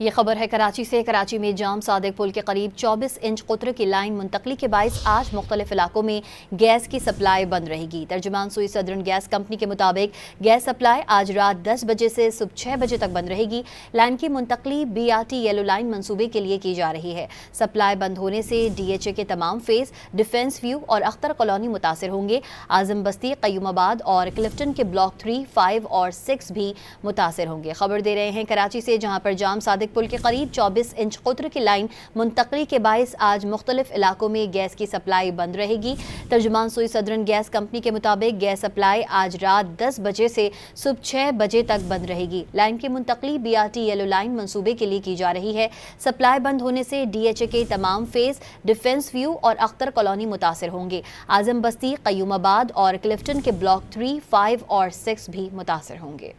ये खबर है कराची से। कराची में जाम सादिक पुल के करीब 24 इंच कुतर की लाइन मुंतकली के बायस आज मुख्तलिफ इलाकों में गैस की सप्लाई बंद रहेगी। तर्जुमान सुई सदरन गैस कंपनी के मुताबिक गैस सप्लाई आज रात 10 बजे से सुबह 6 बजे तक बंद रहेगी। लाइन की मुंतकली BRT येलो लाइन मंसूबे के लिए की जा रही है। सप्लाई बंद होने से DHA के तमाम फेज, डिफेंस व्यू और अख्तर कॉलोनी मुतासर होंगे। आजम बस्ती, कयूमाबाद और क्लिफ्टन के ब्लॉक 3, 5 और 6 भी मुतासर होंगे। खबर दे रहे हैं कराची से, जहां पर जाम सादिक पुल के करीब 24 इंच कुतर की लाइन मुंतकली के बायस आज मुख्तलिफ इलाकों में गैस की सप्लाई बंद रहेगी। तर्जुमान सुई सदरन गैस कंपनी के मुताबिक गैस सप्लाई आज रात 10 बजे से सुबह 6 बजे तक बंद रहेगी। लाइन की मुंतकली BRT येलो लाइन मंसूबे के लिए की जा रही है। सप्लाई बंद होने से DHA के तमाम फेज, डिफेंस व्यू और अख्तर कॉलोनी मुतासर होंगे। आजम बस्ती, कयूमाबाद और क्लिफ्टन के ब्लॉक 3, 5 और 6 भी मुतासर होंगे।